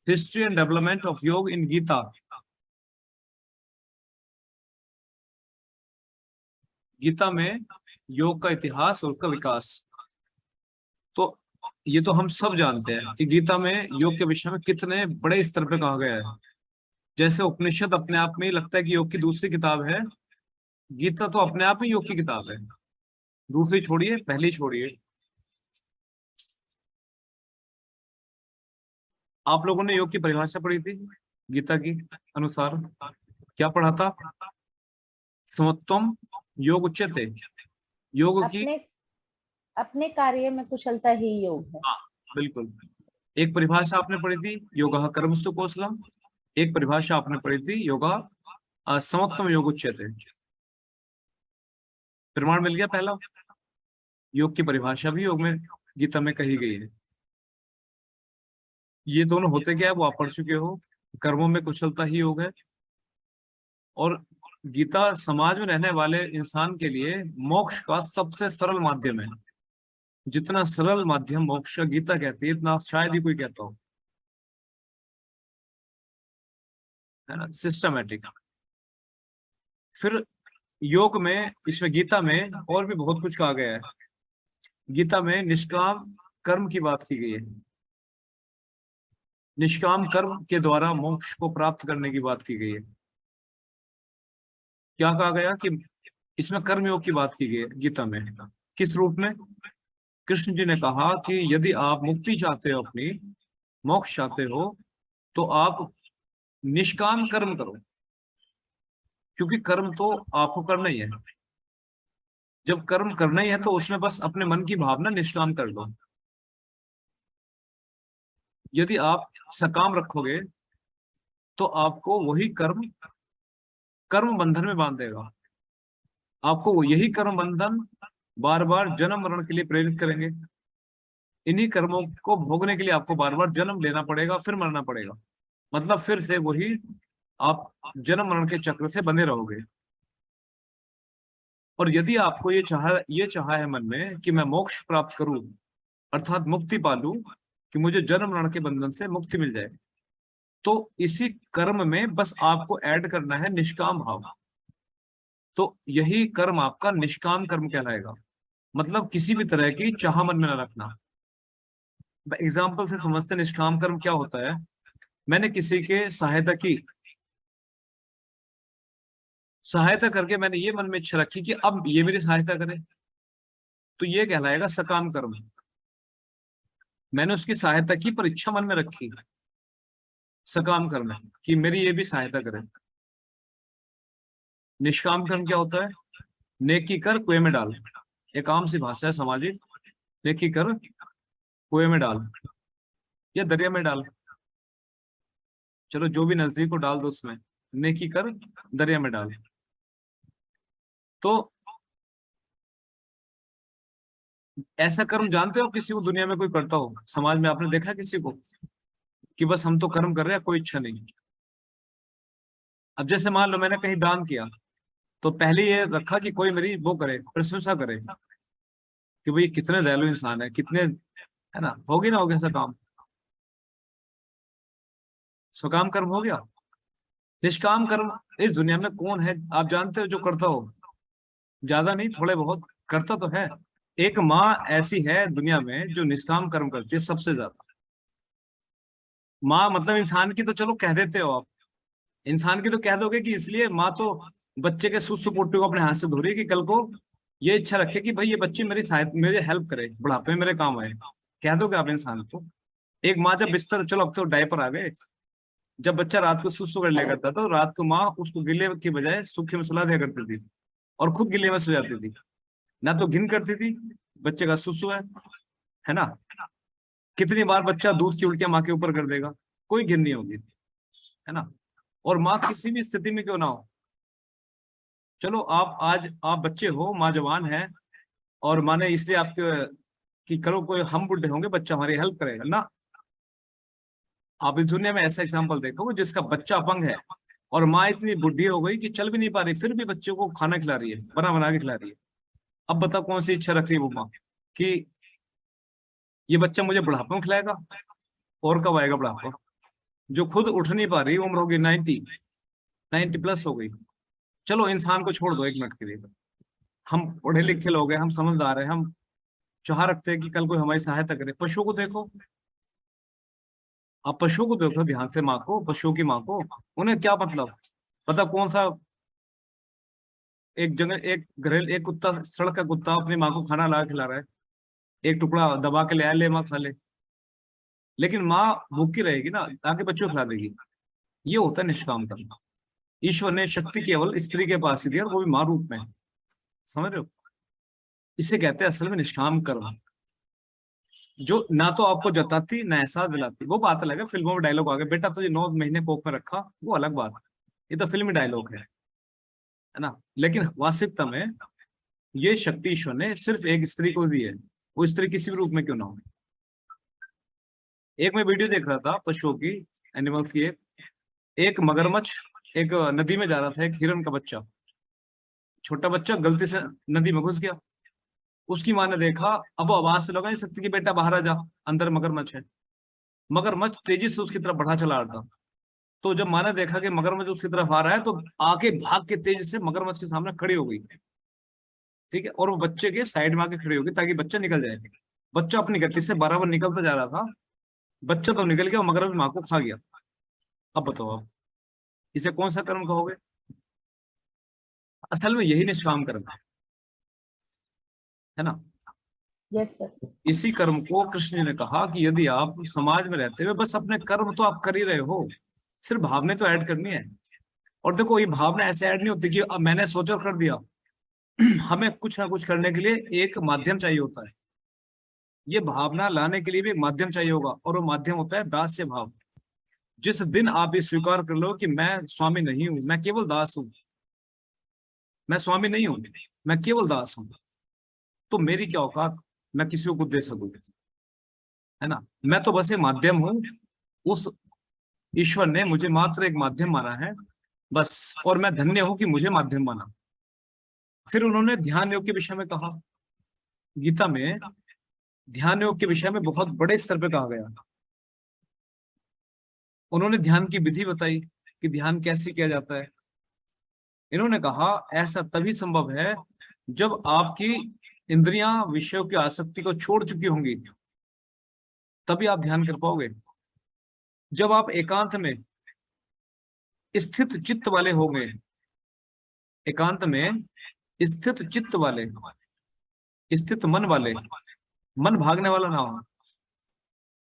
History and development of योग इन गीता। गीता में योग का इतिहास और उसका विकास। तो ये तो हम सब जानते हैं कि गीता में योग के विषय में कितने बड़े स्तर पे कहा गया है। जैसे उपनिषद अपने आप में ही लगता है कि योग की दूसरी किताब है, गीता तो अपने आप में योग की किताब है। दूसरी छोड़िए, पहली छोड़िए। आप लोगों ने योग की परिभाषा पढ़ी थी गीता की अनुसार, क्या पढ़ा था? समत्वम योग उच्यते, योग की। अपने अपने कार्य में कुशलता ही योग है। हाँ, बिल्कुल। एक परिभाषा आपने पढ़ी थी, योगः कर्मसु कौशलम। एक परिभाषा आपने पढ़ी थी, योगः समत्वम योग उच्यते। प्रमाण मिल गया पहला। योग की परिभाषा भी योग में, गीता में कही गई है। ये दोनों होते क्या है वो आप पढ़ चुके हो। कर्मों में कुशलता ही योग है, और गीता समाज में रहने वाले इंसान के लिए मोक्ष का सबसे सरल माध्यम है। जितना सरल माध्यम मोक्ष का गीता कहती है, इतना शायद ही कोई कहता हो, है ना, सिस्टमेटिक। फिर योग में, इसमें गीता में और भी बहुत कुछ कहा गया है। गीता में निष्काम कर्म की बात की गई है। निष्काम कर्म के द्वारा मोक्ष को प्राप्त करने की बात की गई है। क्या कहा गया कि इसमें कर्मयोग की बात की गई है गीता में। किस रूप में? कृष्ण जी ने कहा कि यदि आप मुक्ति चाहते हो, अपनी मोक्ष चाहते हो, तो आप निष्काम कर्म करो, क्योंकि कर्म तो आपको करना ही है। जब कर्म करना ही है तो उसमें बस अपने मन की भावना निष्काम कर लो। यदि आप सकाम रखोगे तो आपको वही कर्म कर्म बंधन में बांध देगा। आपको यही कर्म बंधन बार बार जन्म मरण के लिए प्रेरित करेंगे। इन्हीं कर्मों को भोगने के लिए आपको बार बार जन्म लेना पड़ेगा, फिर मरना पड़ेगा। मतलब फिर से वही आप जन्म मरण के चक्र से बंधे रहोगे। और यदि आपको ये चाहा है मन में कि मैं मोक्ष प्राप्त करूं, अर्थात मुक्ति पालूं, कि मुझे जन्म मरण के बंधन से मुक्ति मिल जाए, तो इसी कर्म में बस आपको ऐड करना है निष्काम भाव। तो यही कर्म आपका निष्काम कर्म कहलाएगा। मतलब किसी भी तरह की चाह मन में न रखना। एग्जाम्पल से समझते हैं निष्काम कर्म क्या होता है। मैंने किसी के सहायता करके मैंने ये मन में इच्छा रखी कि अब ये मेरी सहायता करे, तो ये कहलाएगा सकाम कर्म। मैंने उसकी सहायता की पर इच्छा मन में रखी, सकाम कर्म है कि मेरी ये भी सहायता करे। निष्काम कर्म क्या होता है? नेकी कर कुएं में डाल, एक आम सी भाषा है सामाजिक। नेकी कर कुएं में डाल या दरिया में डाल, चलो जो भी नजदीक को डाल दो उसमें। नेकी कर दरिया में डाल। तो ऐसा कर्म जानते हो आप किसी को दुनिया में कोई करता हो? समाज में आपने देखा किसी को कि बस हम तो कर्म कर रहे हैं, कोई इच्छा नहीं? अब जैसे मान लो मैंने कहीं दान किया, तो पहले ये रखा कि कोई मेरी वो करे, प्रशंसा करे कि भाई कितने दयालु इंसान है, कितने, है ना, होगी ना, होगा ऐसा काम। स्वकाम कर्म हो गया। निष्काम कर्म इस दुनिया में कौन है आप जानते हो जो करता हो? ज्यादा नहीं, थोड़े बहुत करता तो है। एक माँ ऐसी है दुनिया में जो निष्काम कर्म करती है सबसे ज्यादा। माँ मतलब इंसान की तो चलो कह देते हो आप, इंसान की तो कह दोगे कि इसलिए माँ तो बच्चे के सुसु पोटू को अपने हाथ से धो रही है कि कल को ये इच्छा रखे कि भाई ये बच्ची मेरी सहायता, मेरी हेल्प करे, बुढ़ापे में मेरे काम आए। कह दोगे आप इंसान को? एक माँ जब बिस्तर, चलो अब तो डायपर आ गए, जब बच्चा रात को सुसु कर लिया करता था तो रात को माँ उसको गिले की बजाय सूखे में सुला दिया करती थी, और खुद गिले में सो जाती थी। ना तो घिन करती थी बच्चे का सुसु है ना। कितनी बार बच्चा दूध की उल्टियां माँ के ऊपर कर देगा, कोई घिन नहीं होगी, है ना। और माँ किसी भी स्थिति में क्यों ना हो, चलो आप आज आप बच्चे हो, माँ जवान है, और माँ ने इसलिए आपके कि करो कोई हम बुढ़े होंगे बच्चा हमारी हेल्प करेगा ना। आप इस दुनिया में ऐसा एग्जाम्पल देखो जिसका बच्चा अपंग है और माँ इतनी बुढ़ी हो गई कि चल भी नहीं पा रही, फिर भी बच्चों को खाना खिला रही है, बना बना के खिला रही है। अब बताओ कौन सी इच्छा रख रही है वो माँ कि ये बच्चा मुझे बुढ़ापा में खिलाएगा, और कब आएगा बुढ़ापा? जो खुद उठ नहीं पा रही, उम्र होगी 90 प्लस हो गई। चलो इंसान को छोड़ दो एक मिनट के लिए, हम पढ़े लिखे लोग हैं, हम समझदार हैं, हम चाह रखते हैं कि कल कोई हमारी सहायता करे। पशुओं को देखो, आप पशुओं को देखो ध्यान से, माँ को, पशुओं की माँ को, उन्हें क्या मतलब पता कौन सा एक जगह एक घरेल एक कुत्ता, सड़क का कुत्ता अपनी माँ को खाना ला खिला रहा है, एक टुकड़ा दबा के ले आया, ले माँ खा ले। लेकिन माँ भूखी रहेगी ना, आके बच्चों को खिला देगी। ये होता है निष्काम कर्म। ईश्वर ने शक्ति केवल स्त्री के पास ही दी, और वो भी माँ रूप में। समझ रहे हो? इसे कहते हैं असल में निष्काम कर्म, जो ना तो आपको जताती ना एहसास दिलाती। वो बात अलग है, फिल्मों में डायलॉग आ गए, बेटा तुझे 9 महीने कोख में रखा, वो अलग बात है, ये तो फिल्मी डायलॉग है ना। लेकिन वास्तविकता में ये शक्ति ईश्वर ने सिर्फ एक स्त्री को दी है, वो स्त्री किसी भी रूप में क्यों ना हो। एक मैं वीडियो देख रहा था पशुओं की, एनिमल्स की। एक मगरमच्छ एक नदी में जा रहा था, एक हिरन का बच्चा, छोटा बच्चा गलती से नदी में घुस गया। उसकी माँ ने देखा, अब वो आवाज से लगा नहीं सकती कि बेटा बाहर आ जा, अंदर मगरमच्छ है। मगरमच्छ तेजी से उसकी तरफ बढ़ा चला रहा था। तो जब माँ ने देखा कि मगरमच्छ उसकी तरफ आ रहा है, तो आके भाग के तेजी से मगरमच्छ के सामने खड़ी हो गई। ठीक है, और वो बच्चे के साइड में आके खड़ी हो गई ताकि बच्चा निकल जाए। बच्चा अपनी गति से बराबर निकलता जा रहा था, बच्चा तो निकल गया, मगरमच्छ माँ को खा गया। अब बताओ आप इसे कौन सा कर्म कहोगे? असल में यही निष्काम कर्म है ना। Yes sir. इसी कर्म को कृष्ण जी ने कहा कि यदि आप समाज में रहते हुए बस अपने कर्म तो आप कर ही रहे हो, सिर्फ भावना तो ऐड करनी है। और देखो ये भावना ऐसे ऐड नहीं होती कि अब मैंने सोचा और कर दिया। हमें कुछ ना कुछ करने के लिए एक माध्यम चाहिए होता है। ये भावना लाने के लिए भी एक माध्यम चाहिए होगा, और वो माध्यम होता है दास्य भाव। जिस दिन आप ये स्वीकार कर लो कि मैं स्वामी नहीं हूं, मैं केवल दास हूं, मैं स्वामी नहीं हूं, मैं केवल दास हूं, तो मेरी क्या औकात मैं किसी को कुछ दे सकूं, है ना। मैं तो बस एक माध्यम हूं। उस ईश्वर ने मुझे मात्र एक माध्यम माना है बस, और मैं धन्य हूं कि मुझे माध्यम माना। फिर उन्होंने ध्यान योग के विषय में कहा। गीता में ध्यान योग के विषय में बहुत बड़े स्तर पे कहा गया। उन्होंने ध्यान की विधि बताई कि ध्यान कैसे किया जाता है। इन्होंने कहा ऐसा तभी संभव है जब आपकी इंद्रियां विषयों की आसक्ति को छोड़ चुकी होंगी, तभी आप ध्यान कर पाओगे। जब आप एकांत में स्थित चित्त वाले होंगे, एकांत में स्थित चित्त वाले, स्थित मन वाले, मन भागने वाला ना हो।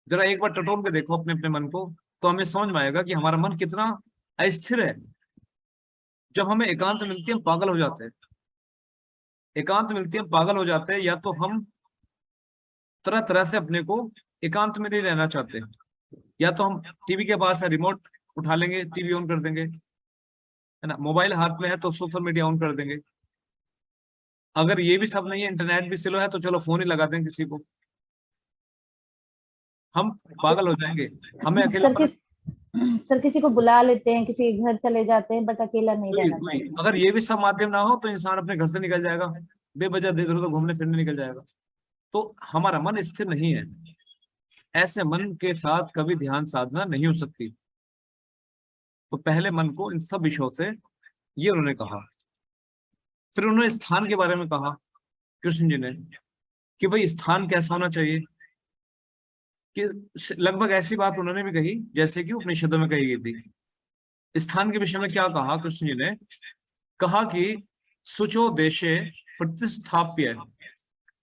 जरा एक बार टटोल के देखो अपने अपने मन को, तो हमें समझ में आएगा कि हमारा मन कितना अस्थिर है। जब हमें एकांत मिलती है हम पागल हो जाते हैं, एकांत मिलती है हम पागल हो जाते हैं, या तो हम तरह तरह से अपने को एकांत में नहीं रहना चाहते, या तो हम टीवी के पास है, रिमोट उठा लेंगे, टीवी ऑन कर देंगे, है ना। मोबाइल हाथ में है तो सोशल मीडिया ऑन कर देंगे। अगर ये भी सब नहीं है, इंटरनेट भी स्लो है, तो चलो फोन ही लगा दें किसी को, हम पागल हो जाएंगे। हमें सर अकेला, किस सर किसी को बुला लेते हैं, किसी के घर चले जाते हैं, बट अकेला नहीं वही रहना वही, चाहिए। अगर ये भी सब माध्यम ना हो तो इंसान अपने घर से निकल जाएगा, बेवजह इधर उधर घूमने फिरने निकल जाएगा। तो हमारा मन स्थिर नहीं है। ऐसे मन के साथ कभी ध्यान साधना नहीं हो सकती। तो पहले मन को इन सब विषयों से, ये उन्होंने कहा। फिर उन्होंने स्थान के बारे में कहा कृष्ण जी ने, कि भाई स्थान कैसा होना चाहिए। कि लगभग ऐसी बात उन्होंने भी कही जैसे कि उपनिषदों में कही गई थी। स्थान के विषय में क्या कहा कृष्ण जी ने? कहा कि शुचो देशे प्रतिस्थाप्य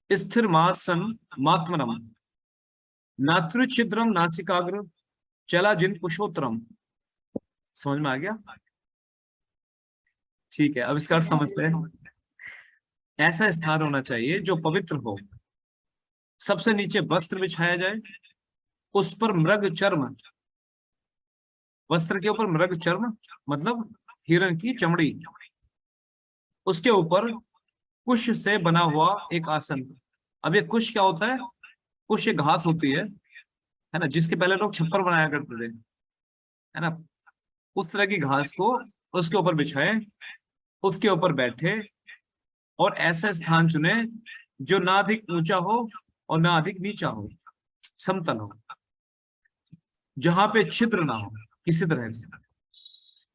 स्थिर मासन मात्मनम नातृ छिद्रम नासिकाग्र चला जिन कुशोत्तरम। समझ में आ गया? ठीक है, अब इसका अर्थ समझते हैं। ऐसा स्थान होना चाहिए जो पवित्र हो, सबसे नीचे वस्त्र बिछाया जाए, उस पर मृग चर्म, वस्त्र के ऊपर मृग चर्म मतलब हिरण की चमड़ी, उसके ऊपर कुश से बना हुआ एक आसन। अब ये कुश क्या होता है? कुश ये घास होती है ना, जिसके पहले लोग छप्पर बनाया करते थे, है ना। उस तरह की घास को उसके ऊपर बिछाए, उसके ऊपर बैठे, और ऐसा स्थान चुने जो ना अधिक ऊंचा हो और ना अधिक नीचा हो, समतल हो। जहां पे छिद्र ना हो किसी तरह से,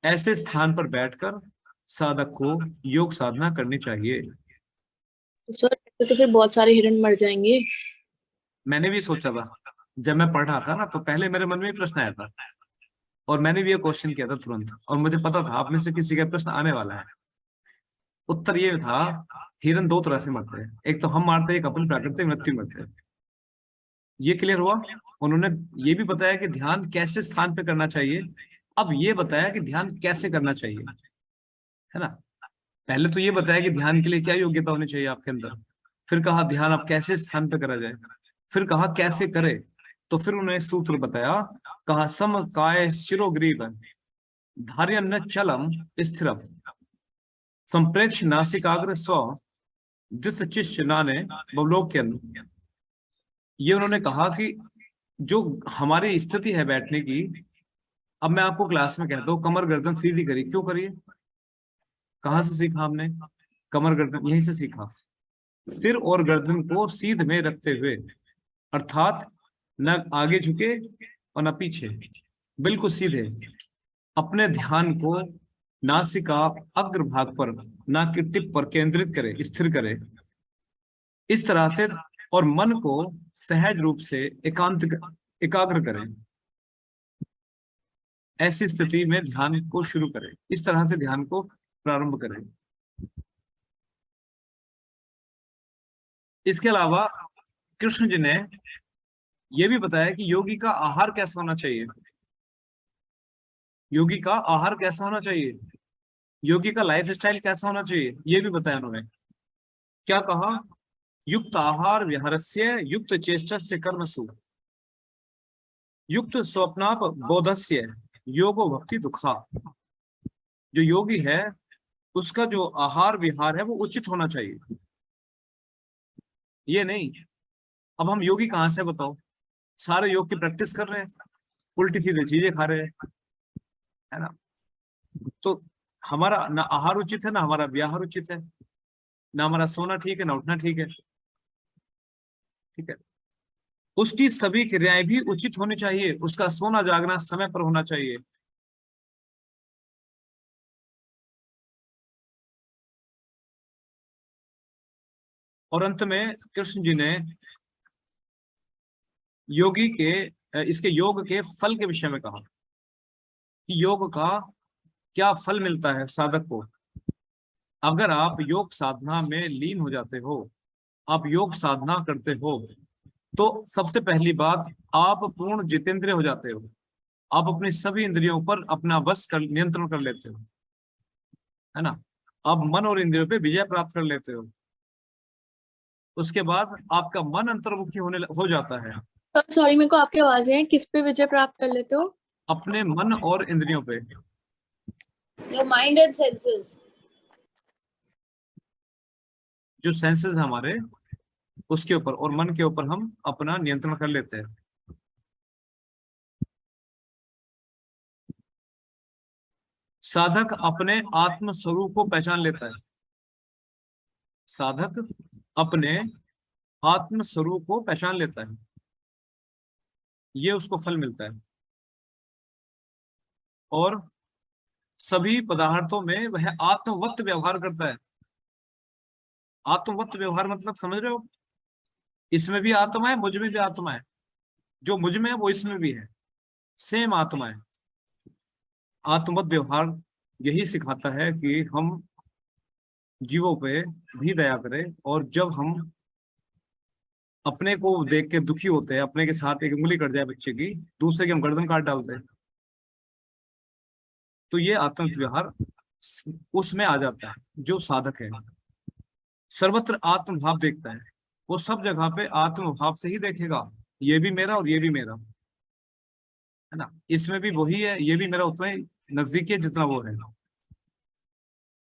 ऐसे स्थान पर बैठकर साधक को योग साधना करनी चाहिए। सर तो फिर बहुत सारे हिरण मर जाएंगे। मैंने भी सोचा था, जब मैं पढ़ रहा था ना, तो पहले मेरे मन में भी प्रश्न आया था, और मैंने भी ये क्वेश्चन किया था तुरंत, और मुझे पता था आप में से किसी का प्रश्न आने वाला है। उत्तर ये था, हिरन दो तरह से मरते हैं, एक तो हम मारते हैं, एक अपनी प्राकृतिक मृत्यु मरते हैं। ये क्लियर हुआ। उन्होंने ये भी बताया कि ध्यान कैसे स्थान पे करना चाहिए, अब ये बताया कि ध्यान कैसे करना चाहिए, है ना। पहले तो ये बताया कि ध्यान के लिए क्या योग्यता होनी चाहिए आपके अंदर, फिर कहा ध्यान आप कैसे स्थान पे करा जाए, फिर कहा कैसे करे। तो फिर उन्होंने एक सूत्र बताया, कहा सम काय शिरोग्रीव धार्यन्न चलम स्थिरम संप्रेक्ष नासिकाग्र स्व दिशचिश नाने बवलोक्यन। ये उन्होंने कहा कि जो हमारी स्थिति है बैठने की, अब मैं आपको क्लास में कहता हूँ कमर गर्दन सीधी करी, क्यों करिए, कहाँ से सीखा हमने, कमर गर्दन यहीं से सीखा। सिर और गर्दन को सीध में रखते हुए, अर्थात न आगे झुके और न पीछे, बिल्कुल सीधे अपने ध्यान को नासिका अग्रभाग पर, नाक की टिप पर केंद्रित करे, स्थिर करे इस तरह से, और मन को सहज रूप से एकाग्र करें। ऐसी स्थिति में ध्यान को शुरू करें, इस तरह से ध्यान को प्रारंभ करें। इसके अलावा कृष्ण जी ने यह भी बताया कि योगी का आहार कैसा होना चाहिए, योगी का आहार कैसा होना चाहिए, योगी का लाइफ स्टाइल कैसा होना चाहिए, ये भी बताया उन्होंने। क्या कहा, युक्त आहार विहारस्य युक्त चेष्टस्य कर्मसु युक्त स्वप्नाप बोधस्य योगो भक्ति दुखा। जो योगी है उसका जो आहार विहार है वो उचित होना चाहिए। ये नहीं, अब हम योगी कहाँ से बताओ, सारे योग की प्रैक्टिस कर रहे हैं, उल्टी सीधी चीजें खा रहे हैं, है ना। तो हमारा ना आहार उचित है, ना हमारा विहार उचित है, ना हमारा सोना ठीक है, ना उठना ठीक है, ठीक है। उसकी सभी क्रियाएं भी उचित होनी चाहिए, उसका सोना जागना समय पर होना चाहिए। और अंत में कृष्ण जी ने योगी के इसके योग के फल के विषय में कहा कि योग का क्या फल मिलता है साधक को। अगर आप योग साधना में लीन हो जाते हो, आप योग साधना करते हो, तो सबसे पहली बात, आप पूर्ण जितेंद्रिय हो जाते हो, आप अपनी सभी इंद्रियों पर अपना वश कर नियंत्रण कर लेते हो, है ना। आप मन और इंद्रियों पे विजय प्राप्त कर लेते हो। उसके बाद आपका मन अंतर्मुखी हो जाता है। सॉरी मेरे को आपकी आवाजें हैं, किस पे विजय प्राप्त कर लेते हो? अपने मन और इंद्रियों पे। Your mind and senses. जो सेंसेस है हमारे, उसके ऊपर और मन के ऊपर हम अपना नियंत्रण कर लेते हैं। साधक अपने आत्म स्वरूप को पहचान लेता है, साधक अपने आत्म स्वरूप को पहचान लेता है, ये उसको फल मिलता है। और सभी पदार्थों में वह आत्मवत व्यवहार करता है। आत्मवत व्यवहार मतलब समझ रहे हो, इसमें भी आत्मा है, मुझ में भी आत्मा है, जो मुझ में है वो इसमें भी है, सेम आत्मा है। आत्मवत व्यवहार यही सिखाता है कि हम जीवों पे भी दया करें, और जब हम अपने को देख के दुखी होते हैं, अपने के साथ एक उंगली कट जाए बच्चे की, दूसरे की हम गर्दन काट डालते हैं, तो ये आत्म व्यवहार उसमें आ जाता है। जो साधक है सर्वत्र आत्म भाव देखता है, वो सब जगह पे आत्म भाव से ही देखेगा, ये भी मेरा और ये भी मेरा, है ना। इसमें भी वही है, ये भी मेरा उतना ही नजदीकी है जितना वो है।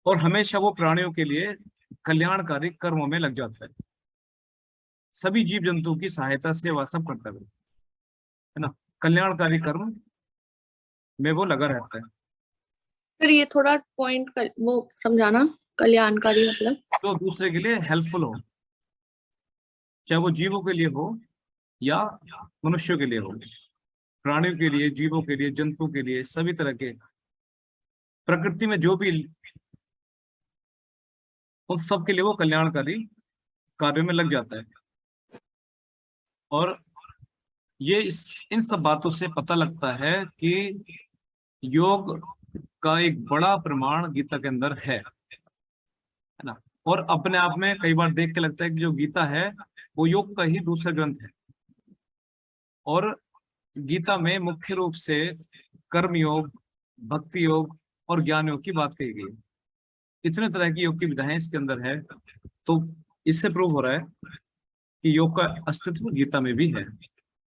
और हमेशा वो प्राणियों के लिए कल्याणकारी कर्मों में लग जाता है, सभी जीव जंतु की सहायता सेवा सब करता है ना, कल्याणकारी कर्म में वो लगा रहता है। फिर ये थोड़ा पॉइंट वो समझाना, कल्याणकारी मतलब तो दूसरे के लिए हेल्पफुल हो, चाहे वो जीवों के लिए हो या मनुष्यों के लिए हो, प्राणियों के लिए, जीवों के लिए, जंतुओं के लिए, सभी तरह के प्रकृति में जो भी, उन सब के लिए वो कल्याणकारी कार्यों में लग जाता है। और ये इन सब बातों से पता लगता है कि योग का एक बड़ा प्रमाण गीता के अंदर है ना। और अपने आप में कई बार देख के लगता है कि जो गीता है वो योग का ही दूसरा ग्रंथ है। और गीता में मुख्य रूप से कर्म योग, भक्ति योग और ज्ञान योग की बात कही गई है। इतने तरह की योग की विधाएं इसके अंदर है। तो इससे प्रूव हो रहा है कि योग का अस्तित्व गीता में भी है।